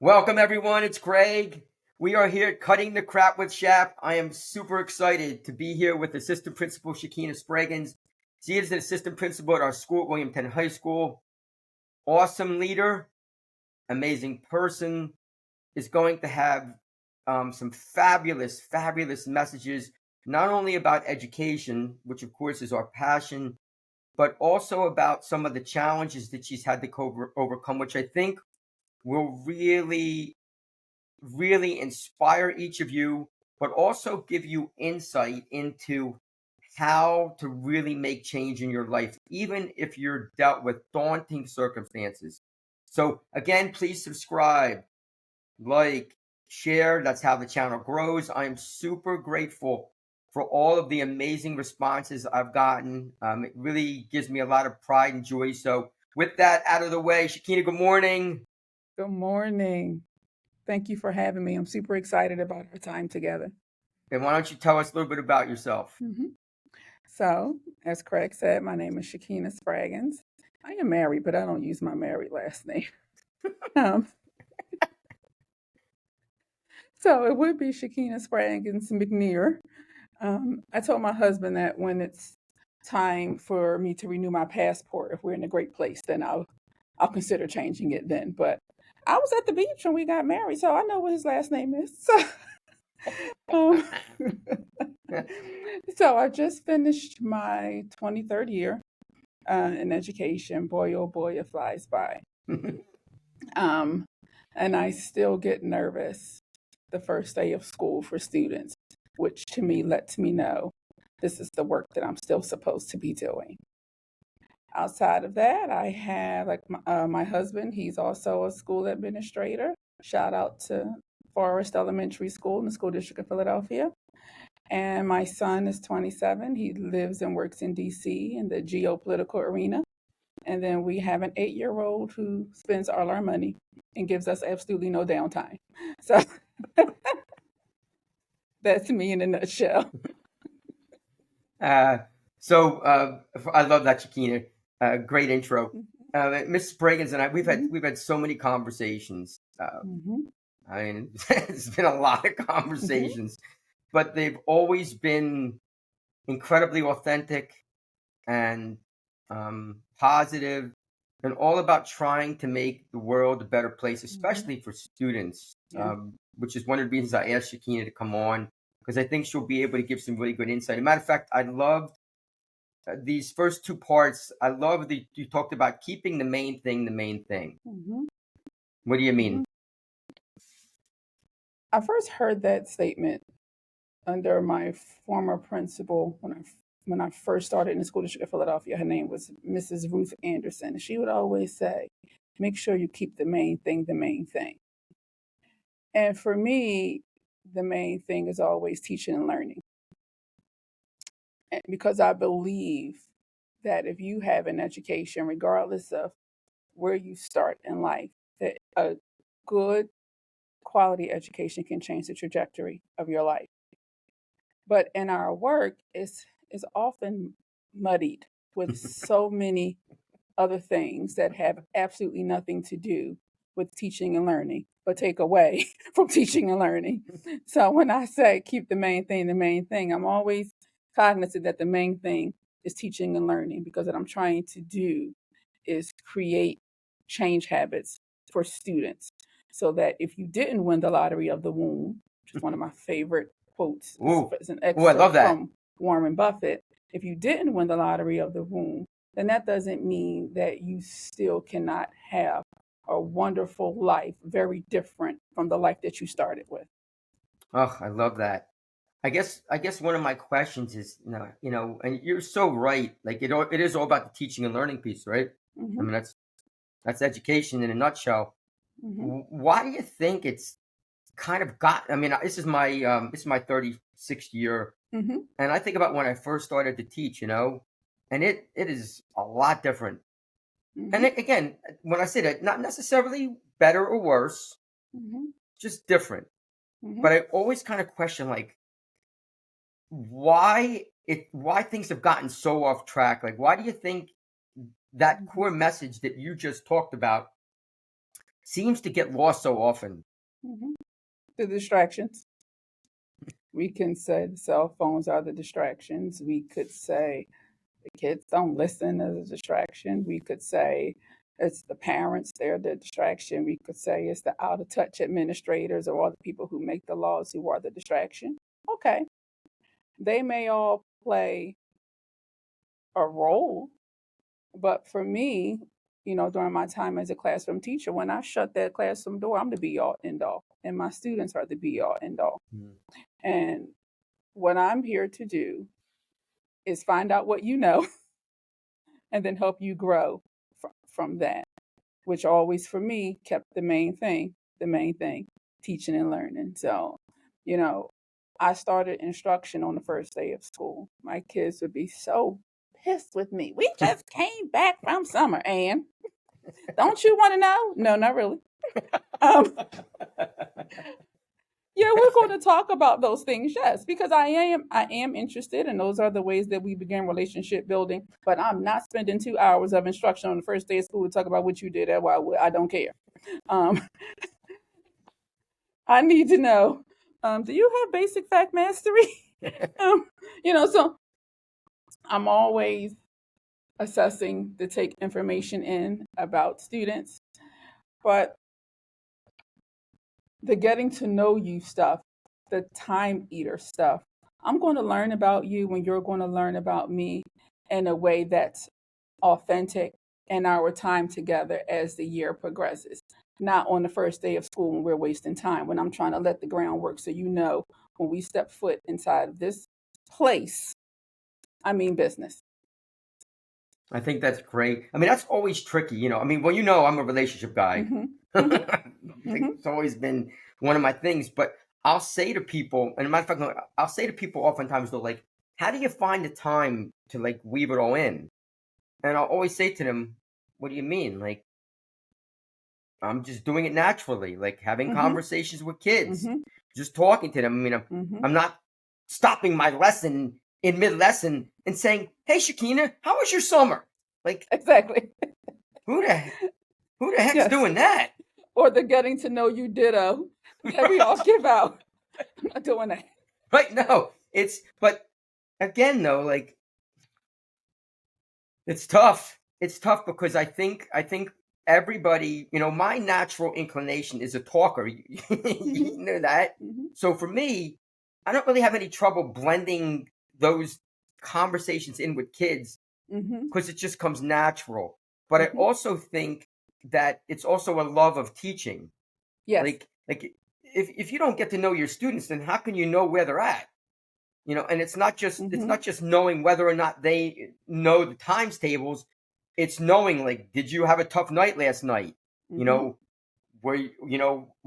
Welcome, everyone. It's Greg. We are here cutting the crap with Shap. I am super excited to be here with Assistant Principal Shaquina Spraggans. She is an assistant principal at our school, William Penn High School. Awesome leader, amazing person, is going to have some fabulous messages, not only about education, which of course is our passion, but also about some of the challenges that she's had to overcome, which I think will really inspire each of you, but also give you insight into how to really make change in your life, even if you're dealt with daunting circumstances. So again, please subscribe, like, share. That's how the channel grows. I am super grateful for all of the amazing responses I've gotten. It really gives me a lot of pride and joy. So with that out of the way, Shaquina, good morning. Good morning. Thank you for having me. I'm super excited about our time together. And why don't you tell us a little bit about yourself? So, as Craig said, my name is Shaquina Spraggans. I am married, but I don't use my married last name. um, so it would be Shaquina Spraggans McNear. I told my husband that when it's time for me to renew my passport, if we're in a great place, then I'll consider changing it then. But I was at the beach when we got married, so I know what his last name is. Um, so I just finished my 23rd year in education. Boy, oh boy, it flies by. Um, and I still get nervous the first day of school for students, which to me lets me know this is the work that I'm still supposed to be doing. Outside of that, I have my husband. He's also a school administrator. Shout out to Forest Elementary School in the School District of Philadelphia. And my son is 27. He lives and works in DC in the geopolitical arena. And then we have an 8-year-old who spends all our money and gives us absolutely no downtime. So that's me in a nutshell. So I love that, Shaquina. Great intro. Miss Spraggans and I, we've had so many conversations. I mean, it's been a lot of conversations, but they've always been incredibly authentic and positive, and all about trying to make the world a better place, especially for students. Yeah. Which is one of the reasons I asked Shaquina to come on, because I think she'll be able to give some really good insight. As a matter of fact, I loved these first two parts. I love that you talked about keeping the main thing the main thing. What do you mean? I first heard that statement under my former principal when I first started in the School District of Philadelphia. Her name was Mrs. Ruth Anderson. She would always say, make sure you keep the main thing the main thing. And for me, the main thing is always teaching and learning. And because I believe that if you have an education, regardless of where you start in life, that a good quality education can change the trajectory of your life. But in our work, is often muddied with so many other things that have absolutely nothing to do with teaching and learning, but take away from teaching and learning. So when I say keep the main thing, I'm always cognizant that the main thing is teaching and learning, because what I'm trying to do is create change habits for students, so that if you didn't win the lottery of the womb, which is one of my favorite quotes, it's an I love excerpt that. from Warren Buffett. If you didn't win the lottery of the womb, then that doesn't mean that you still cannot have a wonderful life, very different from the life that you started with. Oh, I love that. I guess one of my questions is, and you're so right. Like it is all about the teaching and learning piece, right? I mean, that's education in a nutshell. Why do you think it's kind of got? I mean, this is my 36th year, and I think about when I first started to teach, and it is a lot different. And again, when I say that, not necessarily better or worse, just different. But I always kind of question, like, why things have gotten so off track. Like, why do you think that core message that you just talked about seems to get lost so often. Mm-hmm. The distractions. We can say the cell phones are the distractions. We could say the kids don't listen as a distraction. We could say it's the parents, they're the distraction. We could say it's the out of touch administrators or all the people who make the laws who are the distraction. Okay. They may all play a role, but for me, during my time as a classroom teacher, when I shut that classroom door, I'm the be all end all, and my students are the be all end all. Mm. And what I'm here to do is find out what you know and then help you grow from that, which always for me kept the main thing, teaching and learning. So, I started instruction on the first day of school. My kids would be so pissed with me. We just came back from summer, and don't you want to know? No, not really. Um, yeah, we're going to talk about those things, yes, because I am interested, and those are the ways that we begin relationship building. But I'm not spending 2 hours of instruction on the first day of school to talk about what you did at Wildwood. I don't care. Um, I need to know. Do you have basic fact mastery? So I'm always assessing to take information in about students, but the getting to know you stuff, the time eater stuff, I'm going to learn about you when you're going to learn about me in a way that's authentic in our time together as the year progresses. Not on the first day of school when we're wasting time, when I'm trying to let the groundwork so when we step foot inside of this place, I mean business. I think that's great. I mean, that's always tricky. I mean, I'm a relationship guy. Mm-hmm. Mm-hmm. It's always been one of my things. But I'll say to people, and matter of fact, I'll say to people oftentimes, though, like, how do you find the time to like weave it all in? And I'll always say to them, what do you mean? Like, I'm just doing it naturally, like having Mm-hmm. conversations with kids, Mm-hmm. just talking to them. I mean, Mm-hmm. I'm not stopping my lesson in mid lesson and saying, "Hey, Shaquina, how was your summer?" Like, Exactly. who the heck's Yes. doing that? Or the getting to know you ditto that we all give out. I'm not doing that. Right? No, but again, though, like, it's tough. It's tough because I think everybody, my natural inclination is a talker. You know that. Mm-hmm. So for me, I don't really have any trouble blending those conversations in with kids Mm-hmm. because it just comes natural. But I Mm-hmm. also think that it's also a love of teaching. Yes. Like if you don't get to know your students, then how can you know where they're at? And it's not Mm-hmm. just knowing whether or not they know the times tables. It's knowing, like, did you have a tough night last night? You Mm-hmm. know, were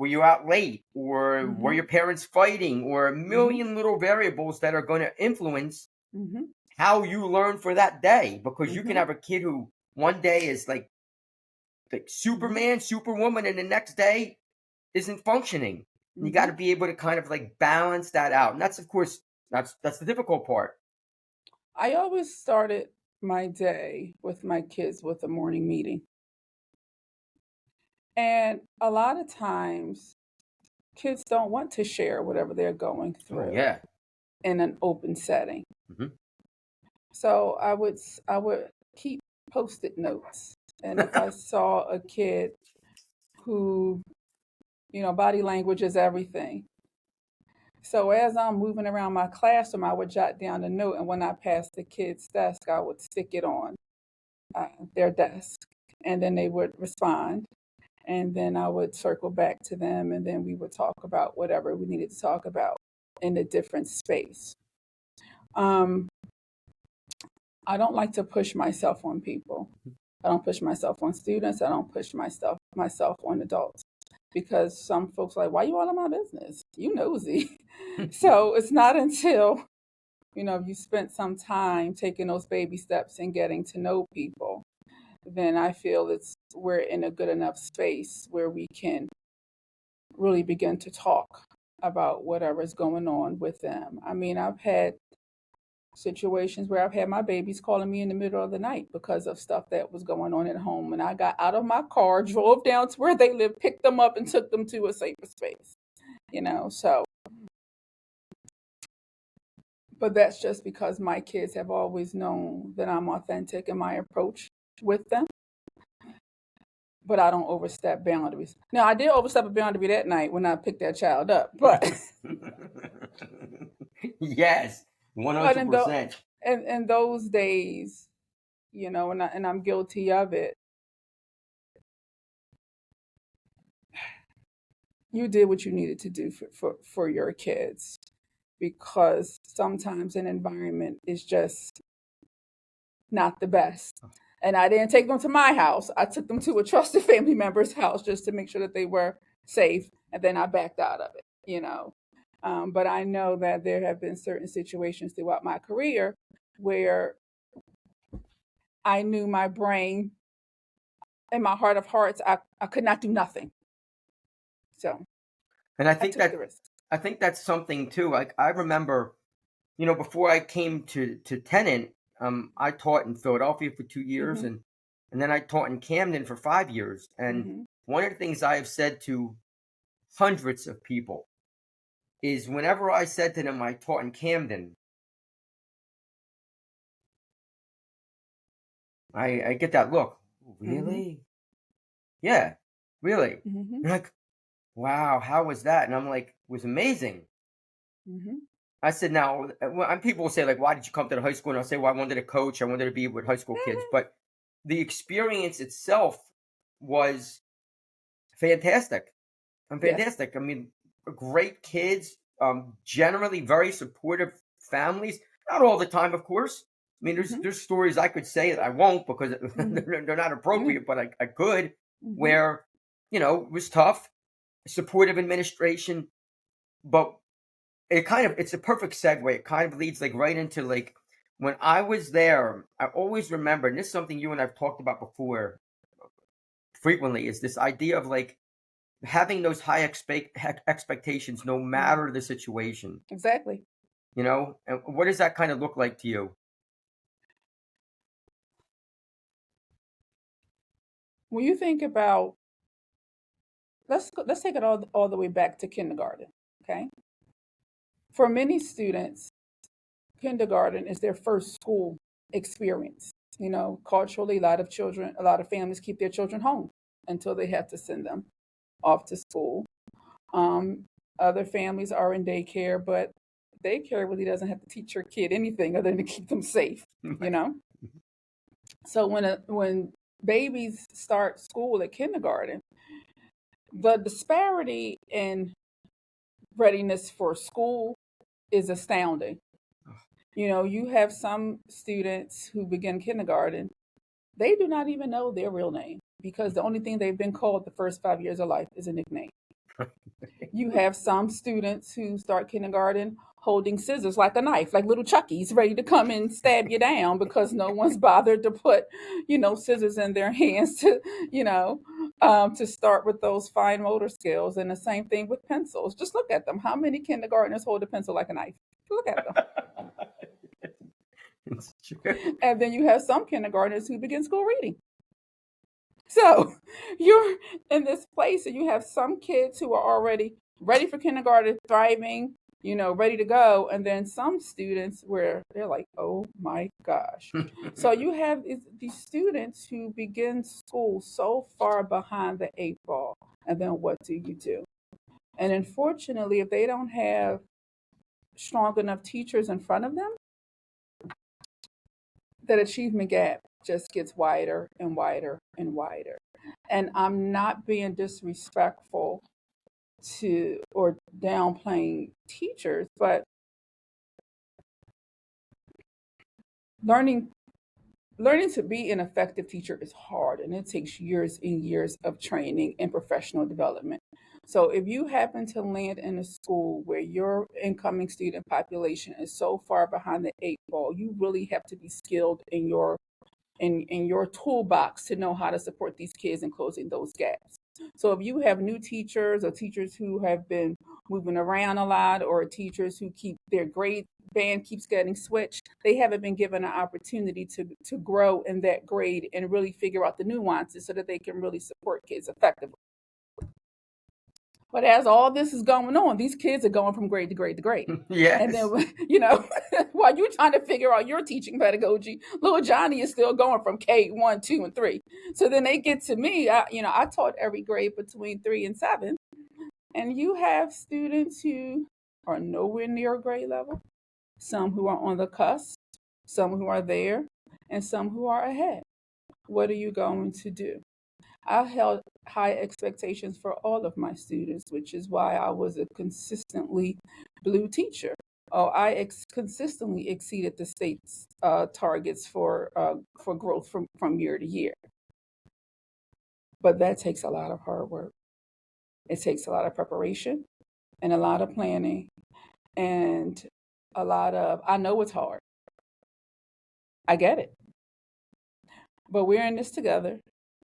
you out late, or Mm-hmm. were your parents fighting, or a Mm-hmm. million little variables that are going to influence Mm-hmm. how you learn for that day. Because you can Mm-hmm. have a kid who one day is like Superman, Superwoman, and the next day isn't functioning. You got Mm-hmm. to be able to kind of like balance that out, and that's, of course, that's the difficult part. I always started my day with my kids with a morning meeting. And a lot of times, kids don't want to share whatever they're going Oh through yeah. in an open setting. Mm-hmm. So I would keep post-it notes. And if I saw a kid who, body language is everything. So as I'm moving around my classroom, I would jot down a note, and when I passed the kid's desk, I would stick it on their desk, and then they would respond, and then I would circle back to them, and then we would talk about whatever we needed to talk about in a different space. Um, I don't like to push myself on people. I don't push myself on students. I don't push myself on adults, because some folks are like, why you all in my business? You nosy. So it's not until you spent some time taking those baby steps and getting to know people, then I feel we're in a good enough space where we can really begin to talk about whatever's going on with them. I mean, I've had situations where I've had my babies calling me in the middle of the night because of stuff that was going on at home. And I got out of my car, drove down to where they live, picked them up, and took them to a safer space. So, but that's just because my kids have always known that I'm authentic in my approach with them. But I don't overstep boundaries. Now, I did overstep a boundary that night when I picked that child up, but Yes, but in 100%. those days, and I'm guilty of it. You did what you needed to do for your kids, because sometimes an environment is just not the best. And I didn't take them to my house. I took them to a trusted family member's house just to make sure that they were safe. And then I backed out of it. But I know that there have been certain situations throughout my career where I knew my brain, in my heart of hearts, I could not do nothing. So And I I think took the risk. that's something too. Like I remember, before I came to Tennant, I taught in Philadelphia for 2 years, Mhm. and then I taught in Camden for 5 years. And Mhm. one of the things I have said to hundreds of people is whenever I said to them I taught in Camden, I get that look. Mhm. Really? Yeah, really. Mhm. They're like, wow, how was that? And I'm like, it was amazing. Mhm. I said, now, and people will say, like, why did you come to the high school? And I'll say, well, I wanted to coach. I wanted to be with high school kids. Mhm. But the experience itself was fantastic. I'm Yes. fantastic. I mean, great kids, generally very supportive families. Not all the time, of course. I mean, Mhm. there's stories I could say that I won't because Mhm. they're not Mhm. appropriate, but I could, Mhm. where, it was tough, supportive administration, but it's a perfect segue. It kind of leads like right into like when I was there, I always remember, and this is something you and I've talked about before frequently, is this idea of like having those high expectations no Mhm. matter the situation, Exactly. And what does that kind of look like to you? When you think about, let's take it all the way back to kindergarten. Okay. For many students, kindergarten is their first school experience. Culturally, a lot of families keep their children home until they have to send them off to school. Um, Other families are in daycare, but daycare really doesn't have to teach your kid anything other than to keep them safe. You Right. know. So when babies start school at kindergarten, the disparity in readiness for school is astounding. You have some students who begin kindergarten, they do not even know their real name because the only thing they've been called the first 5 years of life is a nickname. You have some students who start kindergarten holding scissors like a knife, like little Chuckies, ready to come and stab you down because no one's bothered to put, scissors in their hands to start with those fine motor skills. And the same thing with pencils. Just look at them. How many kindergartners hold a pencil like a knife? Look at them. It's true. And then you have some kindergartners who begin school reading. So you're in this place and you have some kids who are already ready for kindergarten, thriving, ready to go. And then some students where they're like, oh my gosh. So you have these students who begin school so far behind the eight ball. And then what do you do? And unfortunately, if they don't have strong enough teachers in front of them, that achievement gap just gets wider and wider and wider. And I'm not being disrespectful to or downplaying teachers, but learning learning to be an effective teacher is hard and it takes years and years of training and professional development. So if you happen to land in a school where your incoming student population is so far behind the eight ball, you really have to be skilled in your toolbox to know how to support these kids in closing those gaps. So if you have new teachers or teachers who have been moving around a lot, or teachers who keep their grade band keeps getting switched, they haven't been given an opportunity to grow in that grade and really figure out the nuances so that they can really support kids effectively. But as all this is going on, these kids are going from grade to grade to grade. Yes. And then, while you're trying to figure out your teaching pedagogy, little Johnny is still going from K 1, 2, and 3. So then they get to me. I taught every grade between 3 and 7. And you have students who are nowhere near grade level, some who are on the cusp, some who are there, and some who are ahead. What are you going to do? I held high expectations for all of my students, which is why I was a consistently blue teacher. I consistently exceeded the state's targets for growth from year to year. But that takes a lot of hard work. It takes a lot of preparation and a lot of planning and a lot of, I know it's hard. I get it. But we're in this together,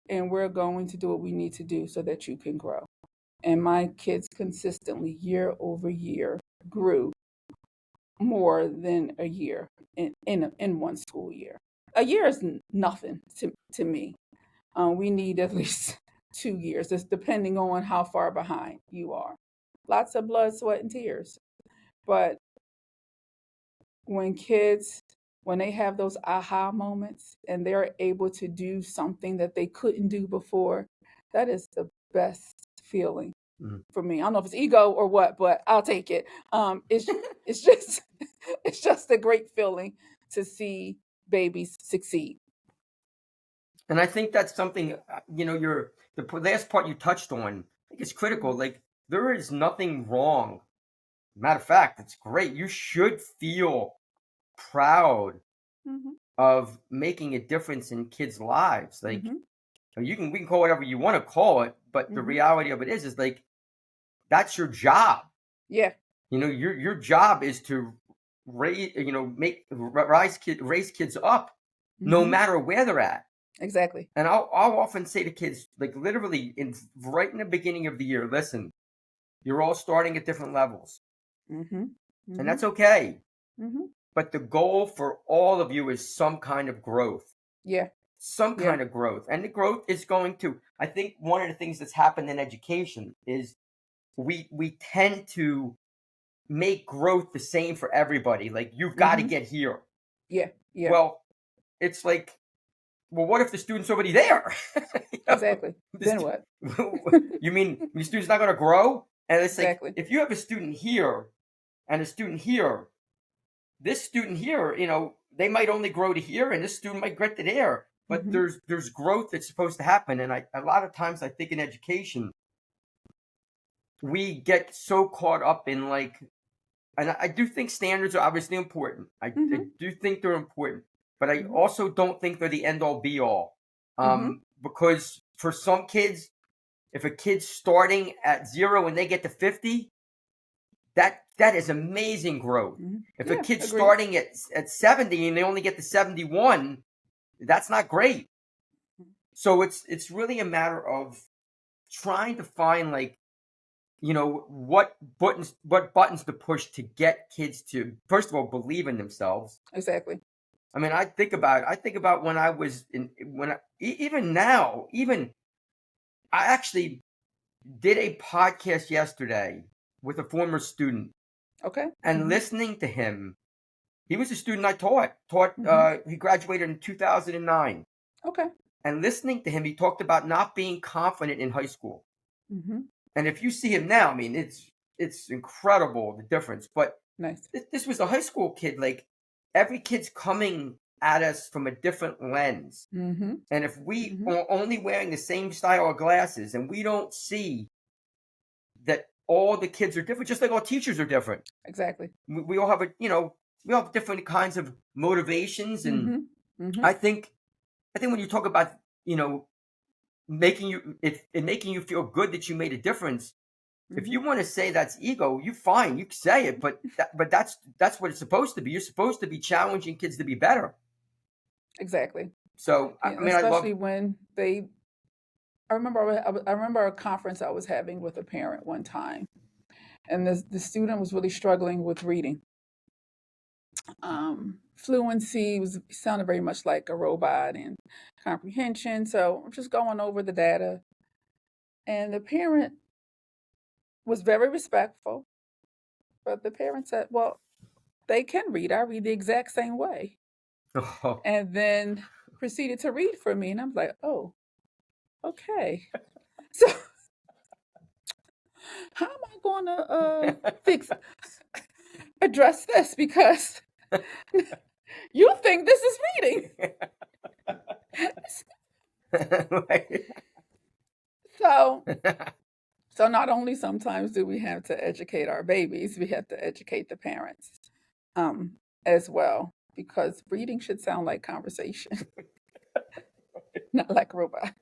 and we're going to do what we need to do so that you can grow. And my kids consistently, year over year, grew more than a year in one school year. A year is nothing to me. We need at least 2 years, just depending on how far behind you are. Lots of blood, sweat, and tears. But when they have those aha moments and they're able to do something that they couldn't do before, that is the best feeling for me. I don't know if it's ego or what, but I'll take it. It's just it's just a great feeling to see babies succeed. And I think that's something, the last part you touched on, I think is critical. Like, there is nothing wrong. Matter of fact, it's great. You should feel proud of making a difference in kids' lives. Like, we can call it whatever you want to call it, but the reality of it is like, that's your job. Yeah. Your job is to raise kids up, no matter where they're at. Exactly. And I'll often say to kids, like, literally right in the beginning of the year, listen, you're all starting at different levels. And that's okay. But the goal for all of you is some kind of growth. Yeah. Some kind of growth. And the growth is going to, I think one of the things that's happened in education is we tend to make growth the same for everybody. Like, you've got to get here. Yeah. Yeah. Well, it's like, well, what if the student's already there? Exactly. Then what? You mean the student's not going to grow? And it's exactly. Like, if you have a student here and a student here, this student here, they might only grow to here, and this student might get to there. But there's growth that's supposed to happen. And a lot of times I think in education, we get so caught up in and I do think standards are obviously important. I do think they're important, but I also don't think they're the end all be all. Because for some kids, if a kid's starting at 0 and they get to 50, that is amazing growth. If a kid's starting at 70 and they only get to 71, that's not great. So it's really a matter of trying to find what buttons to push to get kids to, first of all, believe in themselves. Exactly. I mean, I think about when I was even now, I actually did a podcast yesterday with a former student. Okay. And listening to him, he was a student I taught. He graduated in 2009. Okay. And listening to him, he talked about not being confident in high school. And if you see him now, I mean, it's incredible, the difference. But nice. This was a high school kid. Like, every kid's coming at us from a different lens. And if we are only wearing the same style of glasses and we don't see that all the kids are different, just like all teachers are different. Exactly. We all have we all have different kinds of motivations. And I think when you talk about, making you feel good that you made a difference, if you want to say that's ego, you fine, you can say it, but that's what it's supposed to be. You're supposed to be challenging kids to be better. Exactly. So especially when they I remember a conference I was having with a parent one time, and the student was really struggling with reading. Fluency was sounded very much like a robot, and comprehension. So I'm just going over the data, and the parent was very respectful, but the parent said, "Well, they can read. I read the exact same way," Oh. and then proceeded to read for me, and I'm like, "Oh, okay." So how am I going to fix address this, because you think this is reading? So so not only sometimes do we have to educate our babies, we have to educate the parents um, as well, because reading should sound like conversation, not like a robot.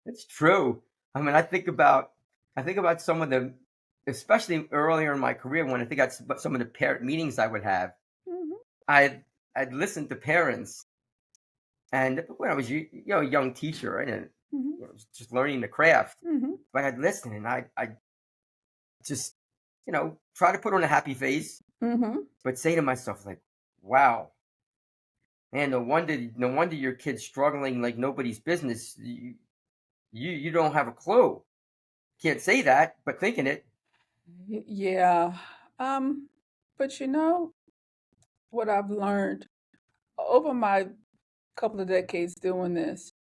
It's true. I mean, I think about some of the, especially earlier in my career when I think about some of the parent meetings I would have. Hmm. I'd listen to parents, and when I was a young teacher, right, and Hmm. I was just learning the craft, Hmm. but I'd listen and I just try to put on a happy face, Hmm. but say to myself like, "Wow, man, no wonder your kid's struggling like nobody's business. You don't have a clue." Can't say that, but thinking it. Yeah. Um, but what I've learned over my couple of decades doing this,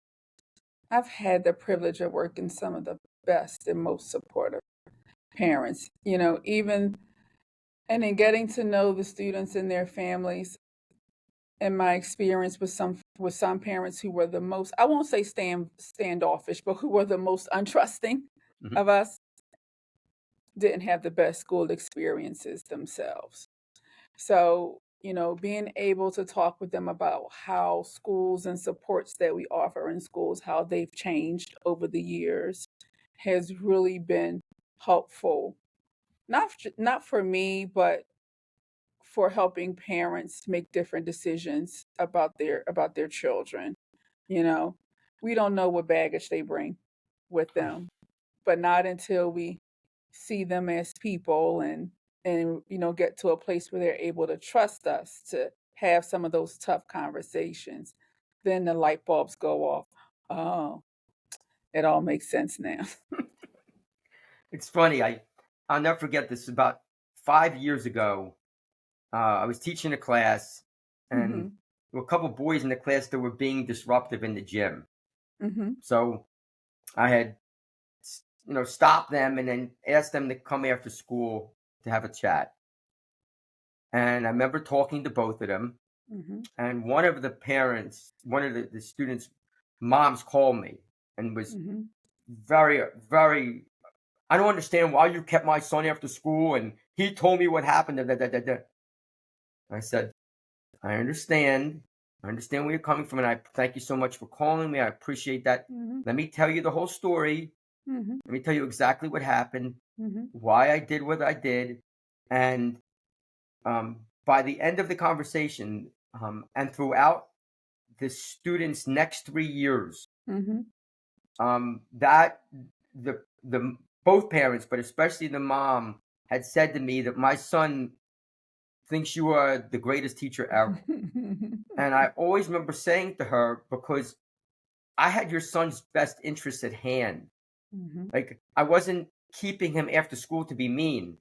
I've had the privilege of working some of the best and most supportive parents, even and in getting to know the students and their families, and my experience with some parents who were the most, I won't say standoffish, but who were the most untrusting Mhm. of us, didn't have the best school experiences themselves. So, being able to talk with them about how schools and supports that we offer in schools, how they've changed over the years, has really been helpful. Not for me, but for helping parents make different decisions about their children. You know, we don't know what baggage they bring with them, but not until we see them as people, and get to a place where they're able to trust us to have some of those tough conversations, then the light bulbs go off. Oh, it all makes sense now. It's funny. I'll never forget this. About 5 years ago, I was teaching a class, and Mhm. there were a couple boys in the class that were being disruptive in the gym. Mhm. So I had, stopped them and then asked them to come after school to have a chat. And I remember talking to both of them, Mhm. and one of the parents, one of the students' moms called me and was Mhm. very, very, "I don't understand why you kept my son after school, and he told me what happened." Da, da, da, da, da." I said, "I understand. I understand where you're coming from, and I thank you so much for calling me. I appreciate that. Mhm. Let me tell you the whole story. Mhm. Let me tell you exactly what happened, Mhm. why I did what I did." And by the end of the conversation, and throughout the student's next 3 years, Mhm. that the both parents, but especially the mom, had said to me that my son thinks you are the greatest teacher ever. And I always remember saying to her, because I had your son's best interests at hand. Mhm. Like, I wasn't keeping him after school to be mean.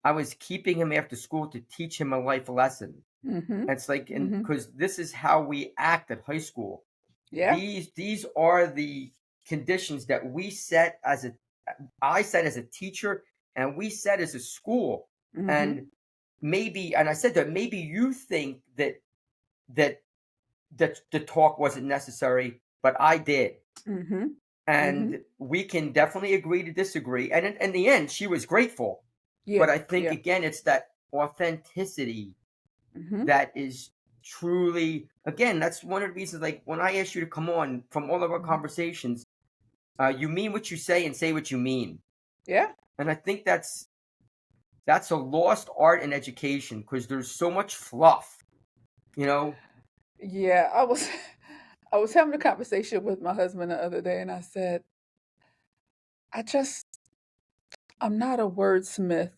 I was keeping him after school to teach him a life lesson. Mhm. It's like, and Mhm. because this is how we act at high school. Yeah. These are the conditions that we set as a I set as a teacher, and we set as a school. Mhm. And maybe, and I said that maybe you think that that the talk wasn't necessary, but I did. Mhm. Mhm. And we can definitely agree to disagree. And in the end, she was grateful. But Yeah. I think Yeah. again, it's that authenticity Mhm. that is truly, again, that's one of the reasons. Like when I asked you to come on, from all of our Mhm. conversations, you mean what you say and say what you mean. Yeah. And I think that's a lost art in education because there's so much fluff, you know. Yeah. I was having a conversation with my husband the other day, and I said, I just, I'm not a wordsmith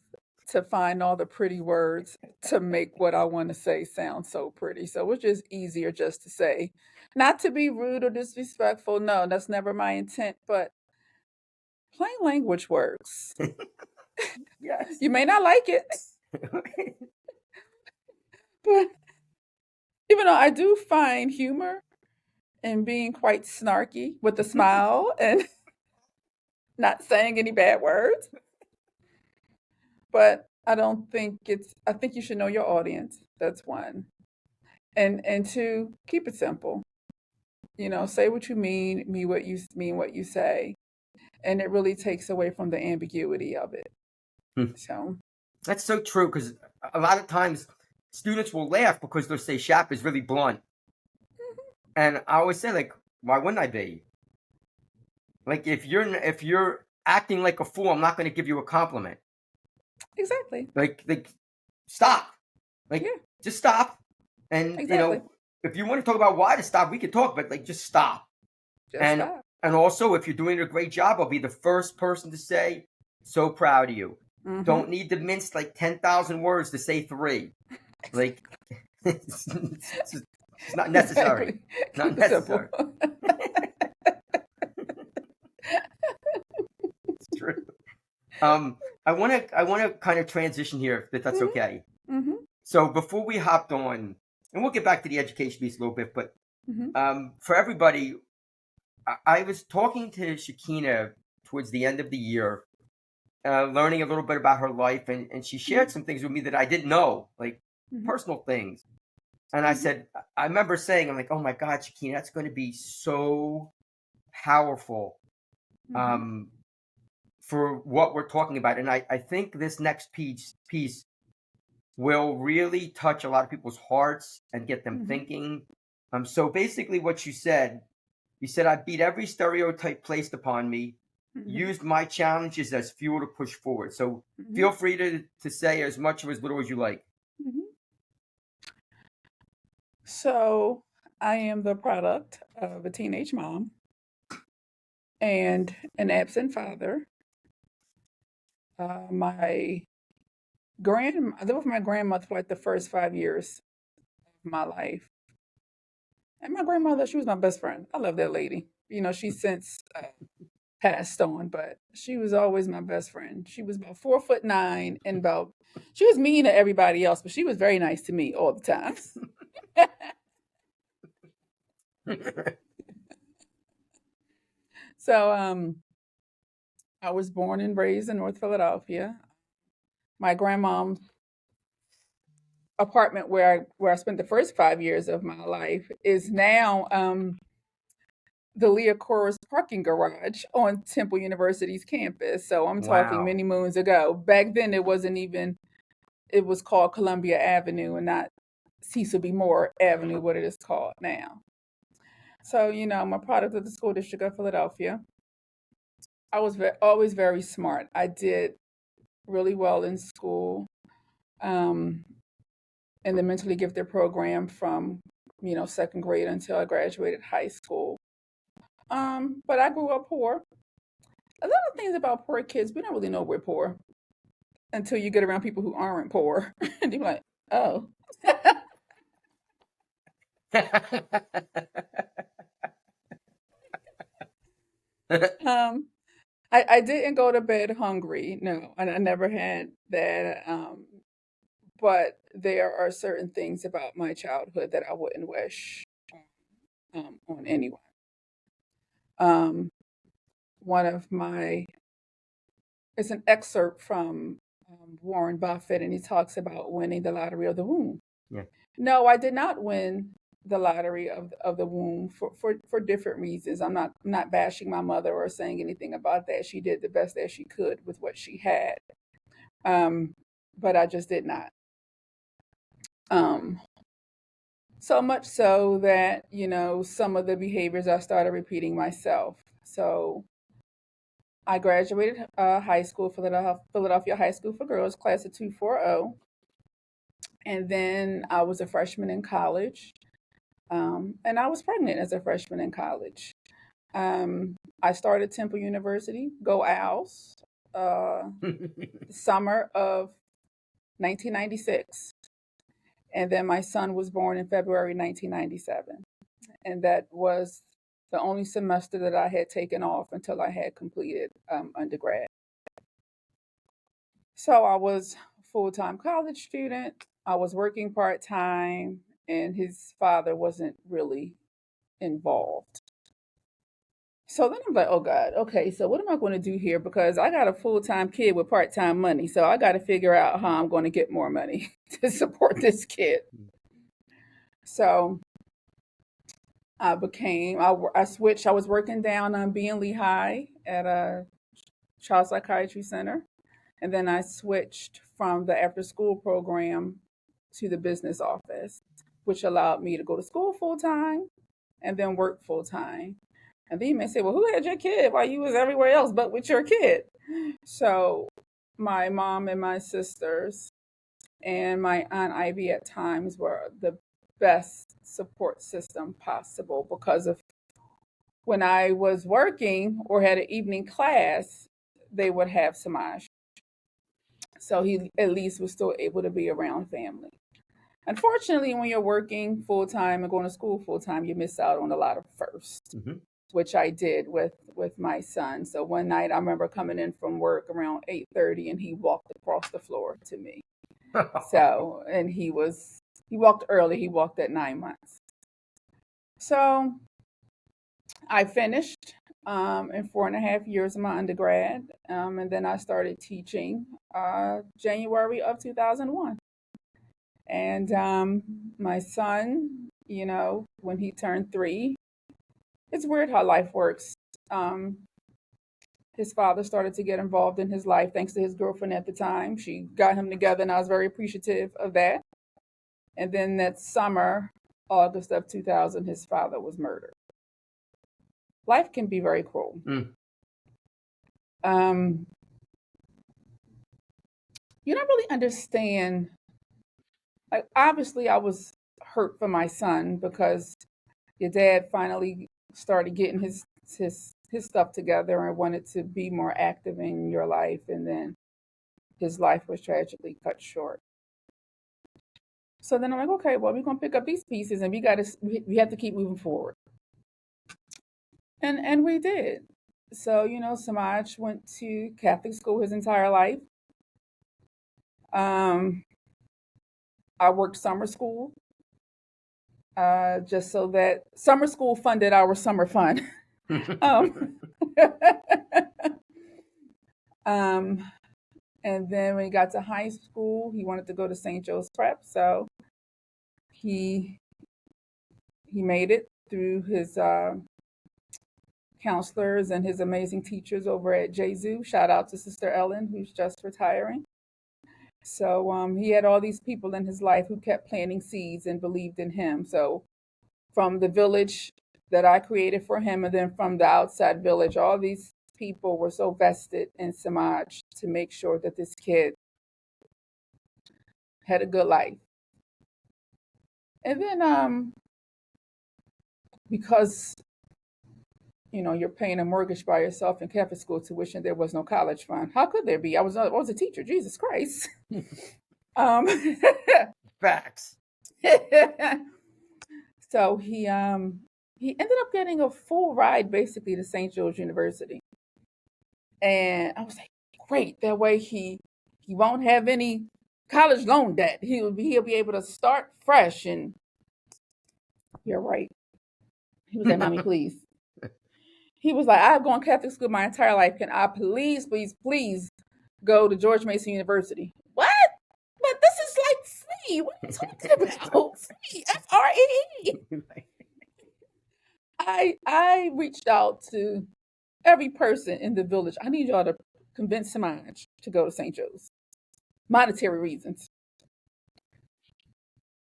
to find all the pretty words to make what I want to say sound so pretty. So it's just easier just to say, not to be rude or disrespectful. No, that's never my intent, but plain language works. Yes. You may not like it, but even though I do find humor in being quite snarky with a smile and not saying any bad words, but I don't think I think you should know your audience. That's one. And two, keep it simple. Say what you mean what you say. And it really takes away from the ambiguity of it. So That's so true, because a lot of times students will laugh because they'll say Shap is really blunt. And I always say, like, why wouldn't I be? Like, if you're acting like a fool, I'm not going to give you a compliment. exactly. Like stop. Like, Yeah, just stop. And exactly. if you want to talk about why to stop, we can talk, but like, just stop. Just And stop. and also, if you're doing a great job, I'll be the first person to say, so proud of you. Mm-hmm. Don't need to mince like 10,000 words to say 3. Like, it's not necessary. Exactly. Not Keep it simple. necessary. It's true. I want to kind of transition here, if that's Mm-hmm. okay. Mm-hmm. So before we hopped on, and we'll get back to the education piece a little bit, but Mm-hmm. for everybody, I was talking to Shaquina towards the end of the year, learning a little bit about her life, and she shared some things with me that I didn't know, like Mm-hmm. personal things. And I Mm-hmm. said, I remember saying, I'm like, oh my God, Shaquina, that's going to be so powerful Mm-hmm. um, for what we're talking about. And I think this next piece will really touch a lot of people's hearts and get them Mm-hmm. thinking. So basically, what you said, I beat every stereotype placed upon me, Mm-hmm. used my challenges as fuel to push forward. So Mm-hmm. feel free to say as much or as little as you like. Mm-hmm. So I am the product of a teenage mom and an absent father. My I lived with my grandmother for like the first 5 years of my life. And my grandmother, she was my best friend. I love that lady. She's since passed on, but she was always my best friend. She was about 4'9" and she was mean to everybody else, but she was very nice to me all the time. So I was born and raised in North Philadelphia. My grandmom's apartment where I spent the first 5 years of my life is now the Leah Corus parking garage on Temple University's campus. So I'm talking Wow. many moons ago. Back then, it was called Columbia Avenue and not Cecil B. Moore Avenue, what it is called now. So, I'm a product of the school district of Philadelphia. I was always very smart. I did really well in school, um, in the mentally gifted program from, second grade until I graduated high school. But I grew up poor. A lot of things about poor kids, we don't really know we're poor until you get around people who aren't poor. And you're like, oh. um, I didn't go to bed hungry. No, I never had that. But there are certain things about my childhood that I wouldn't wish on anyone. Um, one of my It's an excerpt from Warren Buffett, and he talks about winning the lottery of the womb. Yeah. No, I did not win the lottery of the womb for different reasons. I'm not bashing my mother or saying anything about that. She did the best that she could with what she had, but I just did not. Um, so much so that some of the behaviors I started repeating myself. So I graduated high school, Philadelphia High School for Girls, class of 240. And then I was a freshman in college. And I was pregnant as a freshman in college. I started Temple University, go Owls, summer of 1996. And then my son was born in February 1997. And that was the only semester that I had taken off until I had completed undergrad. So I was a full-time college student. I was working part-time, and his father wasn't really involved. So then I'm like, oh God, okay, so what am I going to do here? Because I got a full-time kid with part-time money. So I got to figure out how I'm going to get more money to support this kid. So I switched. I was working down on B in Lehigh at a child psychiatry center. And then I switched from the after school program to the business office, which allowed me to go to school full time and then work full time. And then you may say, well, who had your kid while you was everywhere else but with your kid? So my mom and my sisters and my Aunt Ivy at times were the best support system possible, because of when I was working or had an evening class, they would have Samaj. So he at least was still able to be around family. Unfortunately, when you're working full time and going to school full time, you miss out on a lot of firsts, which I did with my son. So one night I remember coming in from work around 8:30, and he walked across the floor to me. So, and he walked early. He walked at 9 months. So I finished in 4.5 years of my undergrad, and then I started teaching January of 2001. And my son, when he turned 3, it's weird how life works. His father started to get involved in his life thanks to his girlfriend at the time. She got him together, and I was very appreciative of that. And then that summer, August of 2000, his father was murdered. Life can be very cruel. You don't really understand. Like, obviously, I was hurt for my son because your dad finally started getting his stuff together and wanted to be more active in your life, and then his life was tragically cut short. So then I'm like, okay, well, we're gonna pick up these pieces, and we have to keep moving forward. And we did. So, Samaj went to Catholic school his entire life. I worked summer school, just so that summer school funded our summer fun. And then when he got to high school, he wanted to go to St. Joe's Prep, so he made it through his counselors and his amazing teachers over at JZU. Shout out to Sister Ellen, who's just retiring. So he had all these people in his life who kept planting seeds and believed in him. So from the village that I created for him, and then from the outside village, all these people were so vested in Samaj to make sure that this kid had a good life. And then because you're paying a mortgage by yourself in Catholic school tuition, there was no college fund. How could there be? I was a teacher. Jesus Christ. Facts. So he ended up getting a full ride basically to St. Joe's University. And I was like, great. That way he won't have any college loan debt. He'll be able to start fresh. And you're right. He was like, Mommy, please. He was like, I've gone Catholic school my entire life. Can I please go to George Mason University? What? But this is like free. What are you talking about? Free. FRE. I reached out to every person in the village. I need y'all to convince Samaj to go to St. Joe's. Monetary reasons.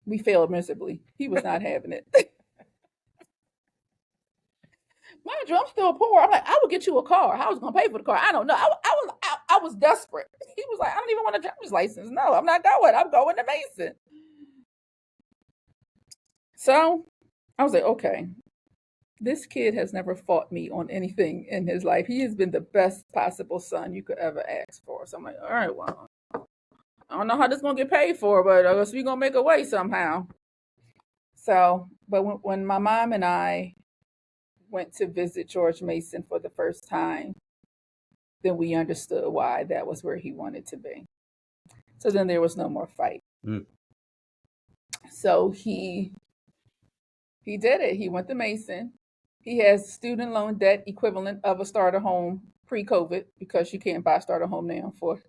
We failed miserably. He was not having it. Mind you, I'm still poor. I'm like, I will get you a car. How was going to pay for the car? I don't know. I was desperate. He was like, I don't even want a driver's license. No, I'm not going. I'm going to Mason. So I was like, okay, this kid has never fought me on anything in his life. He has been the best possible son you could ever ask for. So I'm like, all right, well, I don't know how this is gonna get paid for, but I guess we're gonna make a way somehow. So, but when my mom and I went to visit George Mason for the first time, then we understood why that was where he wanted to be. So then there was no more fight. Mm. So he did it. He went to Mason. He has student loan debt equivalent of a starter home pre-COVID because you can't buy a starter home now for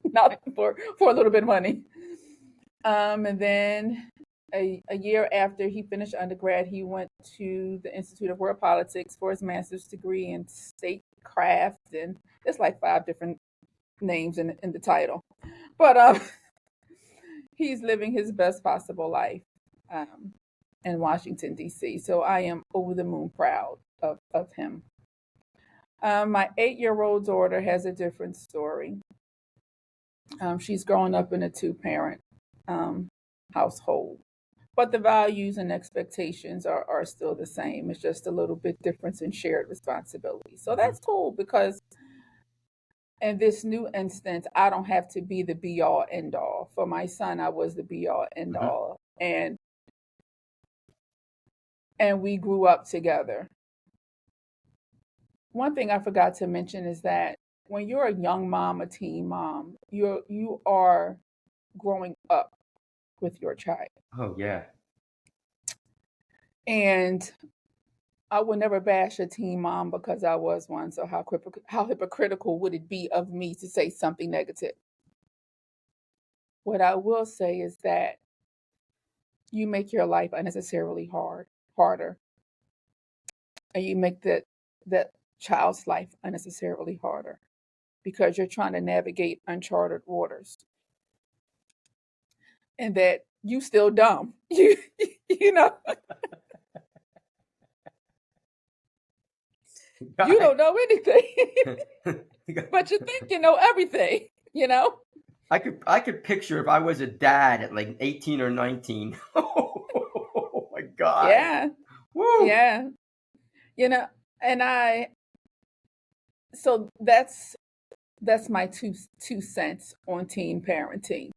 not for a little bit of money. And then a year after he finished undergrad, he went to the Institute of World Politics for his master's degree in statecraft, and it's like 5 different names in the title. But he's living his best possible life in Washington, D.C. So I am over the moon proud of him. My 8-year-old daughter has a different story. She's growing up in a 2-parent household, but the values and expectations are still the same. It's just a little bit difference in shared responsibility. So that's cool because in this new instance, I don't have to be the be all end all. For my son, I was the be all end all. And we grew up together. One thing I forgot to mention is that when you're a young mom, a teen mom, you are growing up with your child. Oh yeah. And I would never bash a teen mom because I was one. So how hypocritical would it be of me to say something negative? What I will say is that you make your life unnecessarily harder, and you make that child's life unnecessarily harder because you're trying to navigate uncharted waters, and that you still dumb. You know. You don't know anything, but you think you know everything, you know? I could picture if I was a dad at like 18 or 19. Oh my God. Yeah. Woo. Yeah. You know, and so that's my two cents on teen parenting.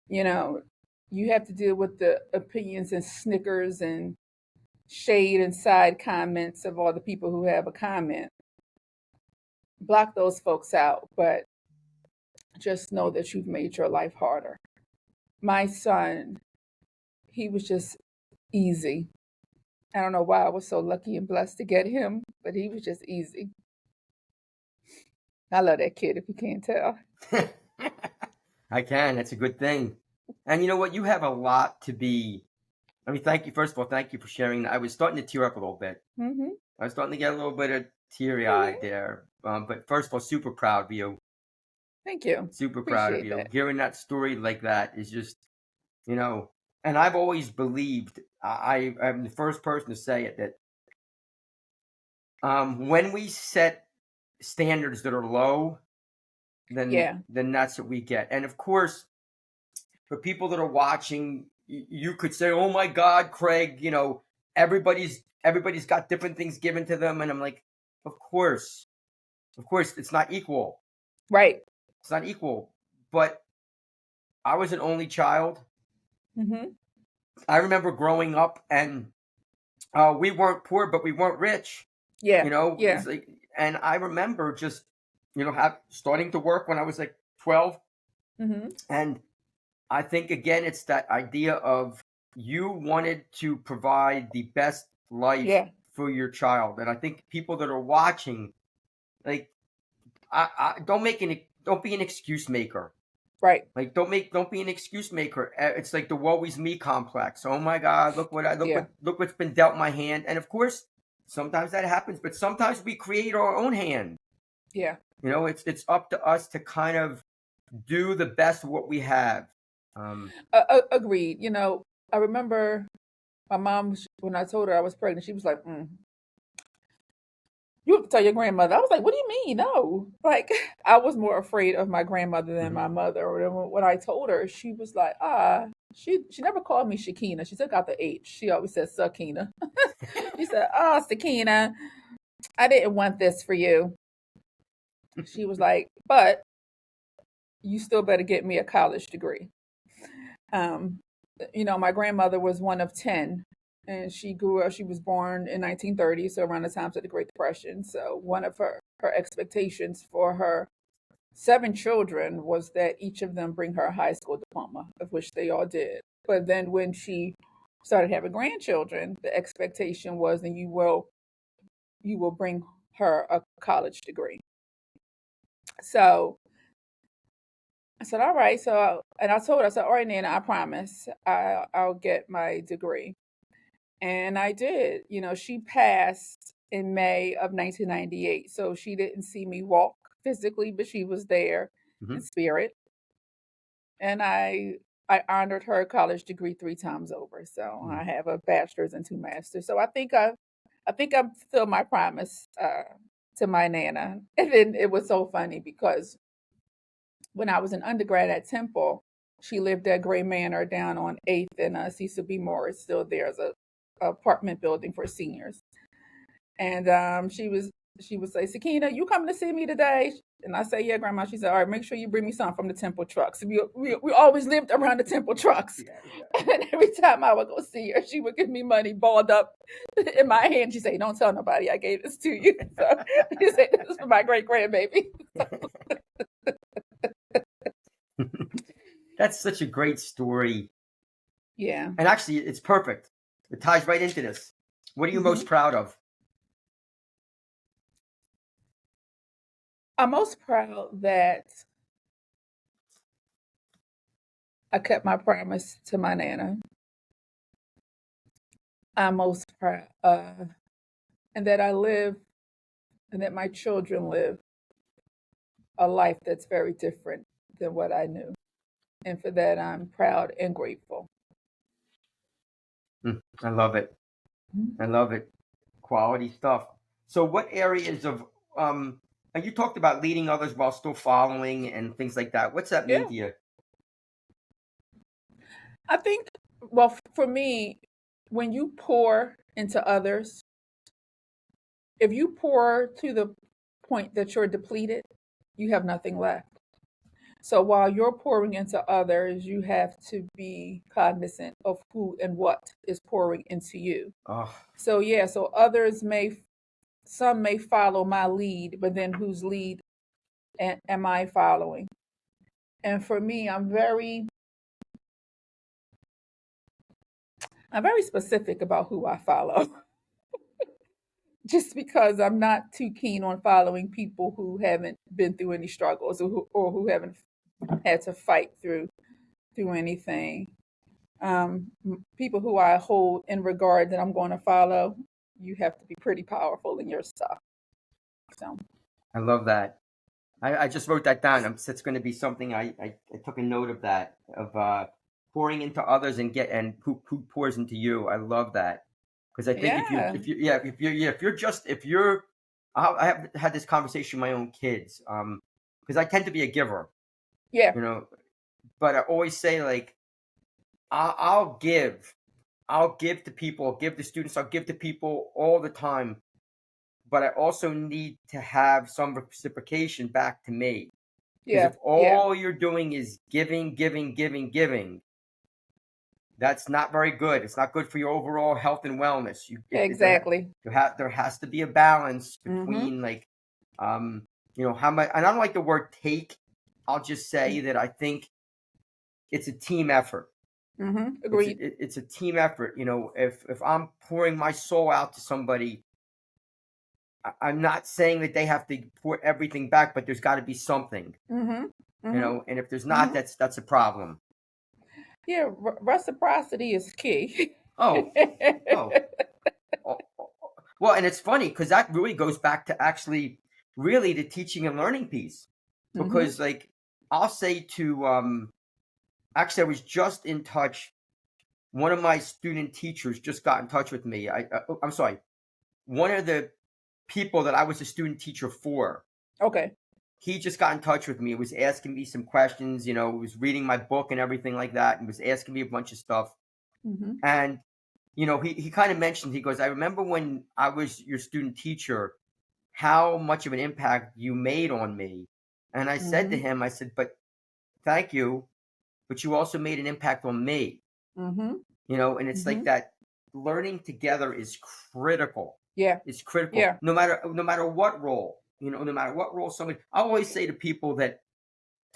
You know, you have to deal with the opinions and snickers and shade and side comments of all the people who have a comment. Block those folks out, but just know that you've made your life harder. My son, he was just easy. I don't know why I was so lucky and blessed to get him, but he was just easy. I love that kid if you can't tell. I can. That's a good thing. And you know what? You have a lot to be. I mean, thank you. First of all, thank you for sharing. I was starting to tear up a little bit. Mm-hmm. I was starting to get a little bit of teary-eyed there. But first of all, super proud of you. Thank you. Super proud of you. That. Hearing that story like that is just, you know, and I've always believed, I'm the first person to say it, that when we set standards that are low, then that's what we get. And of course, for people that are watching, you could say, "Oh my God, Craig, you know, everybody's got different things given to them," and I'm like, of course, it's not equal, right? It's not equal. But I was an only child. Mm-hmm. I remember growing up, and we weren't poor, but we weren't rich. Yeah, you know. Yeah. Like, and I remember just, you know, starting to work when I was like 12, and I think, again, it's that idea of you wanted to provide the best life for your child. And I think people that are watching, like, I don't be an excuse maker. Right. Like, don't be an excuse maker. It's like the woe is me complex. Oh my God, look what's been dealt my hand. And of course, sometimes that happens, but sometimes we create our own hand. Yeah. You know, it's up to us to kind of do the best of what we have. Agreed. You know, I remember my mom, when I told her I was pregnant, she was like, "You You have to tell your grandmother. I was like, what do you mean? No. Like, I was more afraid of my grandmother than Mhm. my mother. Or when I told her, she was like, she never called me Shakina. She took out the H. She always said Sakina. She said, Sakina, I didn't want this for you. She was like, but you still better get me a college degree. Um, my grandmother was one of 10, and she grew up, she was born in 1930, so around the times of the Great Depression. So one of her expectations for her 7 children was that each of them bring her a high school diploma, of which they all did. But then when she started having grandchildren, the expectation was that you will bring her a college degree. So I said, all right. And I told her, I said, all right, Nana, I promise I'll get my degree. And I did. She passed in May of 1998. So she didn't see me walk physically, but she was there in Mhm. spirit. And I honored her college degree 3 times over. So Mm. I have a bachelor's and 2 masters. So I think I've fulfilled my promise to my Nana. And then it was so funny because when I was an undergrad at Temple, she lived at Gray Manor down on 8th and Cecil B. Morris, still there as a apartment building for seniors. And she would say, Sakina, you coming to see me today? And I say, yeah, Grandma. She said, all right, make sure you bring me some from the Temple trucks. We always lived around the Temple trucks. Yeah, yeah. And every time I would go see her, she would give me money balled up in my hand. She said, don't tell nobody I gave this to you. So she said, this is for my great grandbaby. That's such a great story. Yeah. And actually, it's perfect. It ties right into this. What are you hmm most proud of? I'm most proud that I kept my promise to my Nana. I'm most proud, and that I live and that my children live a life that's very different than what I knew. And for that, I'm proud and grateful. I love it. I love it. Quality stuff. So, what areas of and you talked about leading others while still following and things like that. What's that mean Yeah. to you? I think, well, for me, when you pour into others, if you pour to the point that you're depleted, you have nothing left. So while you're pouring into others, you have to be cognizant of who and what is pouring into you. Oh, So yeah, so some may follow my lead, but then whose lead am I following? And for me, I'm very specific about who I follow. Just because I'm not too keen on following people who haven't been through any struggles or who haven't had to fight through anything. People who I hold in regard that I'm going to follow, you have to be pretty powerful in your stuff. So I love that. I just wrote that down. It's going to be something I took a note of that of pouring into others and who pours into you. I love that because I think yeah, if you're I have had this conversation with my own kids because I tend to be a giver, yeah, you know, but I always say like I'll give. I'll give to people, I'll give to students, I'll give to people all the time. But I also need to have some reciprocation back to me. Because yeah, if yeah, all you're doing is giving, giving, giving, giving, that's not very good. It's not good for your overall health and wellness. exactly. There has to be a balance Mm-hmm. between like how much. And I don't like the word take. I'll just say that I think it's a team effort. Mm-hmm. Agreed. It's a team effort. If I'm pouring my soul out to somebody, I'm not saying that they have to pour everything back, but there's got to be something, Mm-hmm. Mm-hmm. and if there's not, Mm-hmm. that's a problem. Yeah, reciprocity is key. Oh, oh, well, and it's funny because that really goes back to actually really the teaching and learning piece, mm-hmm. because like I'll say to actually I was just in touch. One of my student teachers just got in touch with me. I'm sorry. One of the people that I was a student teacher for. Okay. He just got in touch with me. He was asking me some questions, he was reading my book and everything like that, and was asking me a bunch of stuff. Mm-hmm. And, he kind of mentioned, he goes, I remember when I was your student teacher, how much of an impact you made on me. And I said to him, I said, but thank you, but you also made an impact on me. Mm-hmm. And it's like that learning together is critical. Yeah. It's critical. Yeah. No matter what role, no matter what role somebody, I always say to people that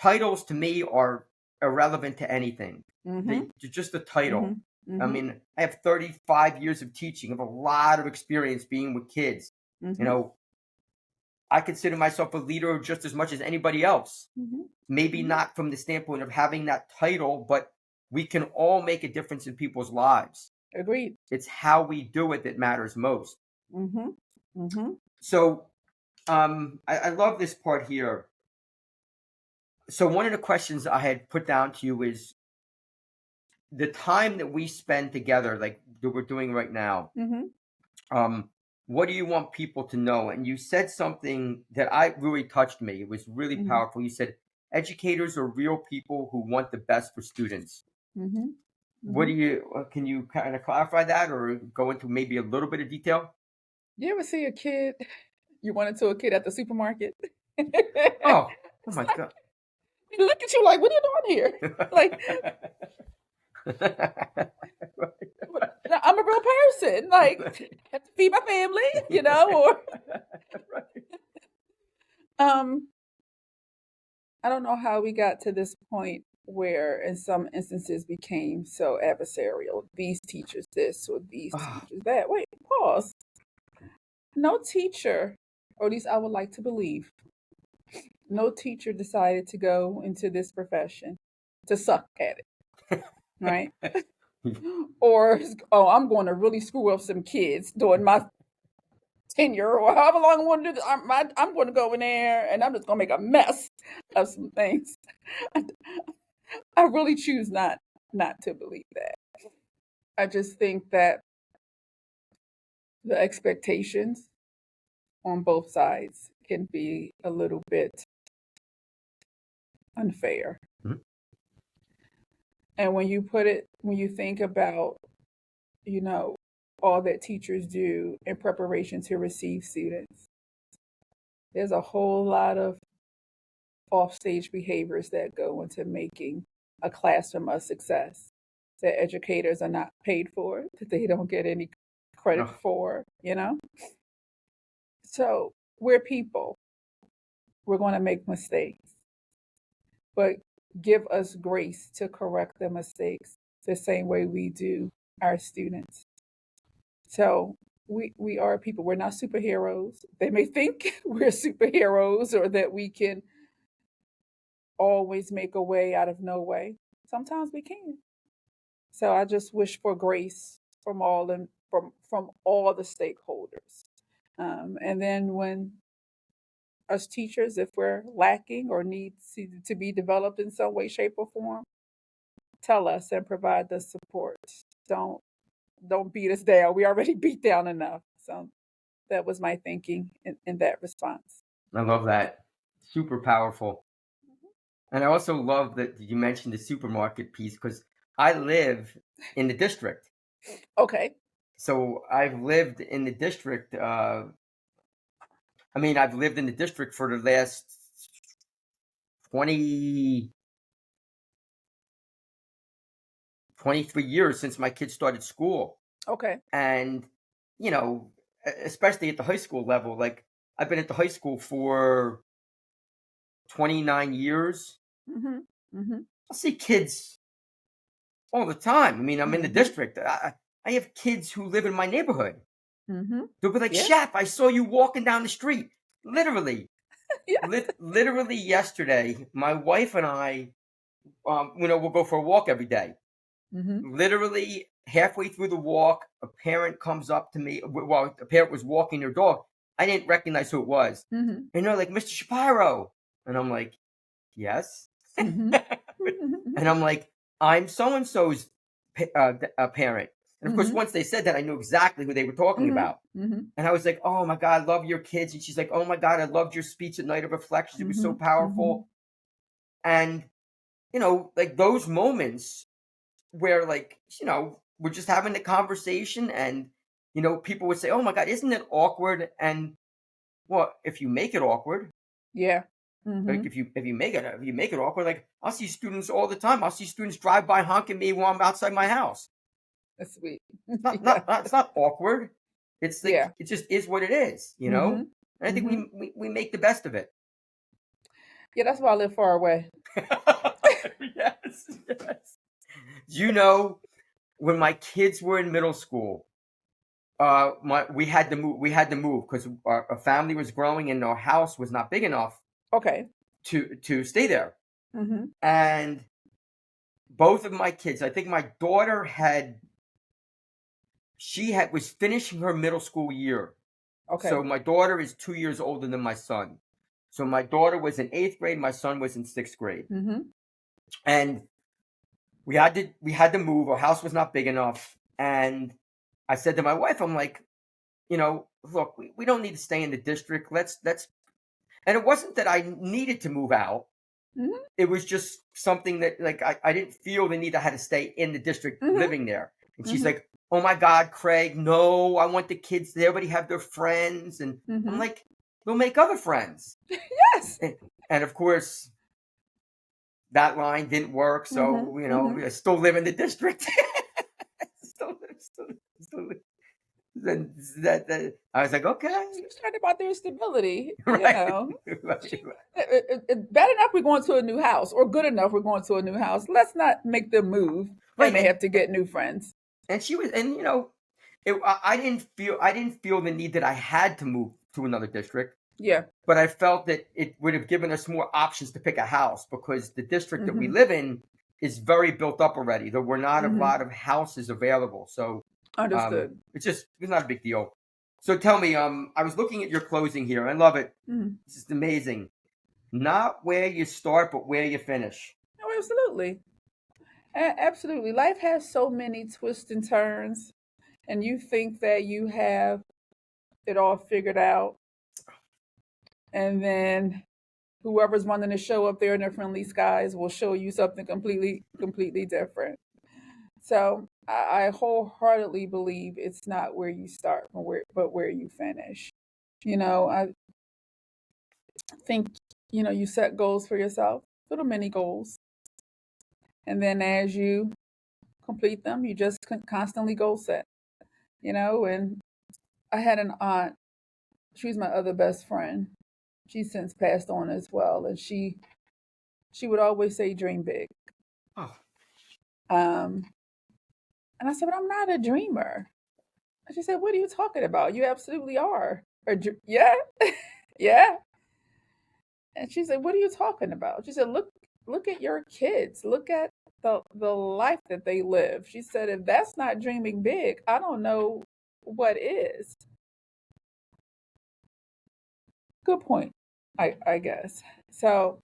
titles to me are irrelevant to anything. They're just a title. I mean, I have 35 years of teaching. I have a lot of experience being with kids. I consider myself a leader just as much as anybody else. Maybe not from the standpoint of having that title, but we can all make a difference in people's lives. Agreed. It's how we do it that matters most. So, I love this part here. So one of the questions I had put down to you is the time that we spend together, like that we're doing right now. What do you want people to know? And you said something that really touched me. It was really powerful. You said, educators are real people who want the best for students. Can you kind of clarify that or go into maybe a little bit of detail? You ever see a kid, you run into a kid at the supermarket? Oh my God. He look at you like, what are you doing here? Like, I'm a real person. Like, have to feed my family, or I don't know how we got to this point where in some instances became so adversarial. These teachers this or these teachers that. Wait, pause. No teacher, or at least I would like to believe, no teacher decided to go into this profession to suck at it, right? Or, I'm going to really screw up some kids during my tenure or however long I want to do this. I'm going to go in there and I'm just going to make a mess of some things. I really choose not to believe that. I just think that the expectations on both sides can be a little bit unfair. And when you think about, all that teachers do in preparation to receive students, there's a whole lot of offstage behaviors that go into making a classroom a success that educators are not paid for, that they don't get any credit for, So we're people. We're going to make mistakes. But give us grace to correct the mistakes the same way we do our students. So we are people. We're not superheroes. They may think we're superheroes or that we can always make a way out of no way. Sometimes we can. So I just wish for grace from all from all the stakeholders. And then when us teachers, if we're lacking or need to be developed in some way, shape, or form, tell us and provide the support. Don't beat us down. We already beat down enough. So that was my thinking in that response. I love that. Super powerful. And I also love that you mentioned the supermarket piece because I live in the district. Okay. So I've lived in the district. I've lived in the district for the last 23 years since my kids started school. Okay. And, especially at the high school level, like I've been at the high school for 29 years. I see kids all the time. I'm in the district. I have kids who live in my neighborhood. They'll be like, Shap, I saw you walking down the street. Literally. Literally yesterday, my wife and I, we'll go for a walk every day. Literally halfway through the walk, a parent comes up to me. Well, a parent was walking their dog. I didn't recognize who it was. And they're like, Mr. Shapiro. And I'm like, yes. And I'm like, I'm so-and-so's parent. And of course, once they said that, I knew exactly who they were talking about. And I was like, oh my God, I love your kids. And she's like, oh my God, I loved your speech at Night of Reflections. It was so powerful. And, you know, like those moments where, like, you know, we're just having a conversation and, you know, people would say, oh my God, isn't it awkward? And well, if you make it awkward, Yeah. like if you make it awkward, like I'll see students all the time. I'll see students drive by honking me while I'm outside my house. That's sweet. It's not awkward. It's like Yeah. it just is what it is, you know. And I think we make the best of it. Yeah, that's why I live far away. Yes. You know, when my kids were in middle school, we had to move because our family was growing and our house was not big enough. Okay. To stay there. And both of my kids, I think my daughter was finishing her middle school year. Okay. So my daughter is 2 years older than my son. So my daughter was in 8th grade, my son was in 6th grade. And we had to move. Our house was not big enough. And I said to my wife, I'm like, you know, look, we don't need to stay in the district. Let's and it wasn't that I needed to move out. It was just something that, like, I didn't feel the need. I had to stay in the district living there. And she's like, oh my God, Craig, no, I want the kids to everybody have their friends. And I'm like, they'll make other friends. Yes. And of course, that line didn't work. So, you know, I still live in the district. still live. Then I was like, okay. She's talking about their stability. Right. You know, Right. bad enough we're going to a new house, or good enough we're going to a new house. Let's not make them move. Right. And they have to get new friends. And she was, and you know, I didn't feel the need that I had to move to another district. Yeah. But I felt that it would have given us more options to pick a house because the district that we live in is very built up already. There were not a lot of houses available. So understood. It's not a big deal. So tell me, I was looking at your closing here. I love it. This is amazing. Not where you start, but where you finish. Oh, absolutely. Absolutely. Life has so many twists and turns, and you think that you have it all figured out. And then whoever's running the show up there in their friendly skies will show you something completely different. So I wholeheartedly believe it's not where you start, but where you finish. You know, I think, you know, you set goals for yourself, little mini goals. And then as you complete them, you just constantly goal set, you know. And I had an aunt, she was my other best friend. She's since passed on as well. And she would always say, dream big. Oh. And I said, but I'm not a dreamer. And she said, what are you talking about? You absolutely are. Yeah, yeah. And she said, what are you talking about? She said, look at your kids. Look at the life that they live. She said, if that's not dreaming big, I don't know what is. Good point, I guess. So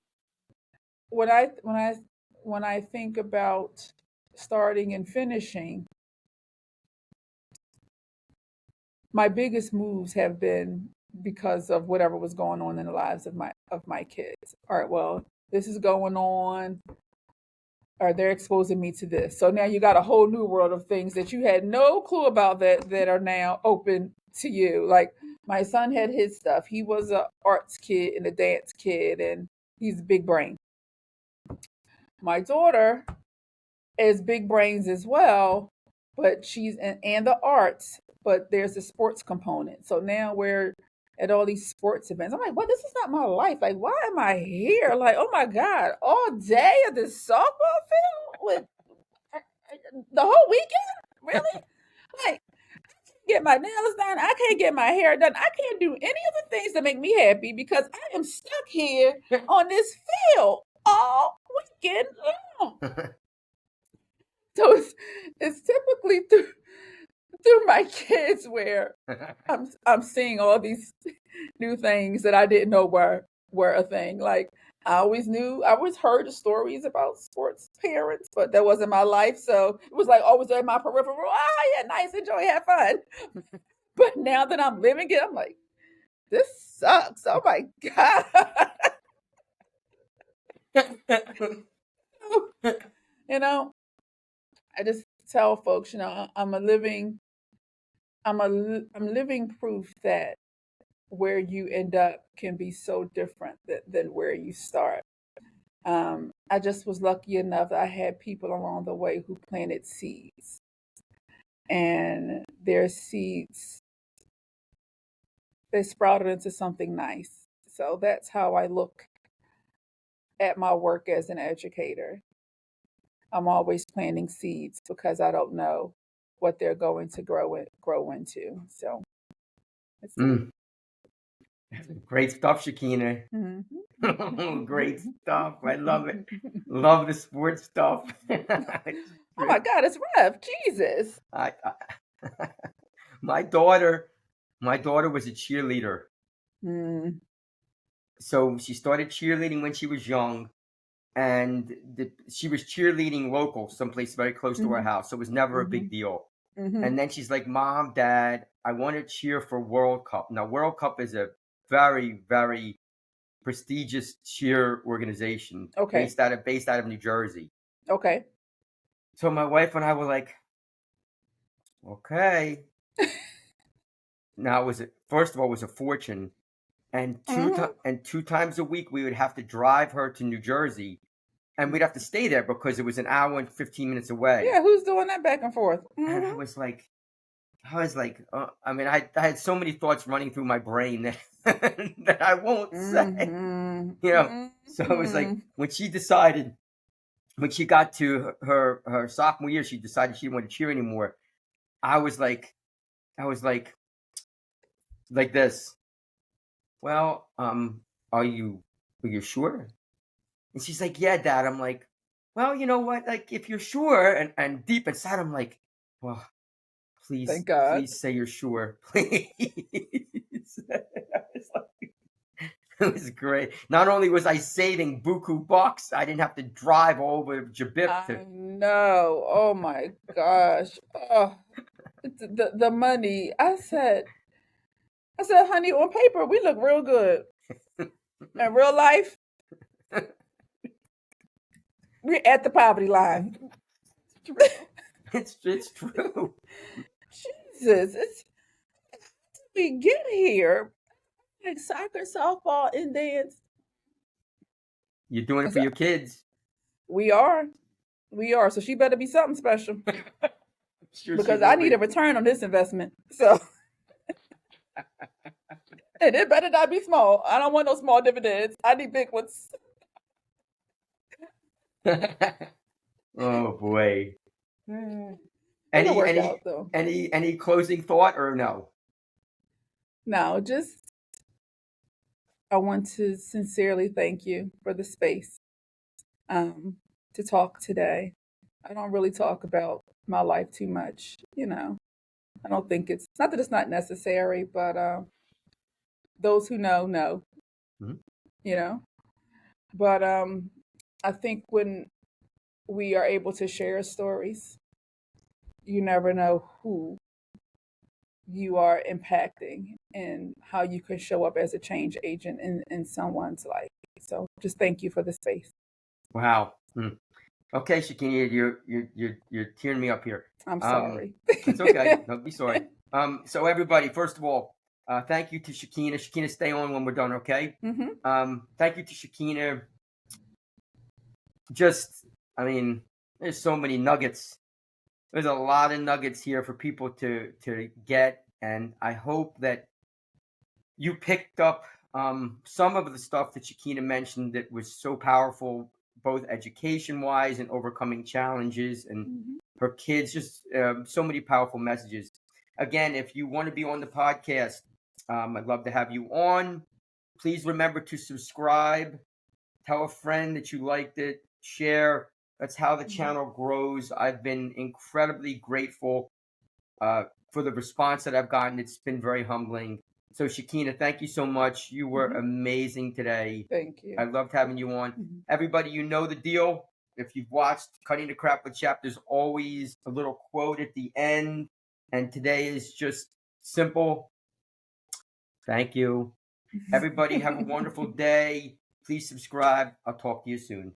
when I think about starting and finishing, my biggest moves have been because of whatever was going on in the lives of my kids. All right, well, this is going on, or they're exposing me to this. So now you got a whole new world of things that you had no clue about that are now open to you. Like my son had his stuff. He was an arts kid and a dance kid, and he's big brain. My daughter is big brains as well, but she's and the arts, but there's a sports component. So now we're at all these sports events. I'm like, well, this is not my life. Like, why am I here? Like, oh my God, all day at this softball field with the whole weekend? Really? Like, I can't get my nails done. I can't get my hair done. I can't do any of the things that make me happy because I am stuck here on this field all weekend long. So it's typically through my kids where I'm seeing all these new things that I didn't know were a thing. Like I always heard the stories about sports parents, but that wasn't my life. So it was like always in my peripheral. Ah, yeah, nice, enjoy, have fun. But now that I'm living it, I'm like, this sucks. Oh my God. You know, I just tell folks, I'm living proof that where you end up can be so different than where you start. I just was lucky enough that I had people along the way who planted seeds, and their seeds, they sprouted into something nice. So that's how I look at my work as an educator. I'm always planting seeds because I don't know what they're going to grow into. So it's Mm, great stuff, Shaquina. mm-hmm. Great stuff. I love it. Love the sports stuff. Oh my God, it's Rev. Jesus. I my daughter, my daughter was a cheerleader. Mm, So she started cheerleading when she was young, and she was cheerleading local, someplace very close to our mm-hmm, house. So it was never a mm-hmm, big deal. mm-hmm. And then she's like, "Mom, Dad, I want to cheer for World Cup." Now, World Cup is a very, very prestigious cheer organization Okay. based out of New Jersey. Okay. So my wife and I were like, "Okay." Now it was first of all, it was a fortune, and Mm-hmm. two times a week we would have to drive her to New Jersey, and we'd have to stay there because it was an hour and 15 minutes away. Yeah, who's doing that back and forth? And Mm-hmm. I was like, I mean, I had so many thoughts running through my brain that that I won't say, Mm-hmm. you know. So it was like Mm-hmm. when she decided, when she got to her sophomore year, she decided she didn't want to cheer anymore. I was like, I was like this. Well, are you sure? And she's like, yeah, Dad. I'm like, well, you know what? Like, if you're sure, and deep inside, I'm like, well, Thank God. please say you're sure, please. It's like- it was great. Not only was I saving buku bucks, I didn't have to drive all over Jabip to. I know. Oh my gosh. Oh, the money. I said, honey, on paper we look real good. In real life, we're at the poverty line. It's true. Jesus, it's we get here like soccer, softball, and dance. You're doing it for your kids. We are. We are. So she better be something special Sure, she because will I need be. a return on this investment. So, and it better not be small. I don't want no small dividends. I need big ones. Oh boy. It'll Any work any out though. any closing thought or no? No, just I want to sincerely thank you for the space um, to talk today. I don't really talk about my life too much. I don't think it's not that it's not necessary, but those who know. Mhm. You know, but I think when we are able to share stories, you never know who you are impacting and how you can show up as a change agent in someone's life. So just thank you for the space. Wow. Okay, Shaquini, you're tearing me up here. I'm Um, sorry. it's okay. Don't be sorry. So everybody, first of all, thank you to Shaquina. Shaquina, stay on when we're done, okay? Mm-hmm. Thank you to Shaquina. Just, I mean, there's so many nuggets. There's a lot of nuggets here for people to get, and I hope that you picked up some of the stuff that Shaquina mentioned that was so powerful, both education wise and overcoming challenges, and Mm-hmm. her kids. Just so many powerful messages. Again, if you want to be on the podcast, I'd love to have you on. Please remember to subscribe. Tell a friend that you liked it. Share. That's how the Mm-hmm. channel grows. I've been incredibly grateful for the response that I've gotten. It's been very humbling. So Shaquina, thank you so much. You were Mhm. amazing today. Thank I you. loved having you on. Mhm. Everybody, you know the deal. If you've watched Cutting the Crap with Shap, there's always a little quote at the end. And today is just simple. Thank you. Everybody, have a wonderful day. Please subscribe. I'll talk to you soon.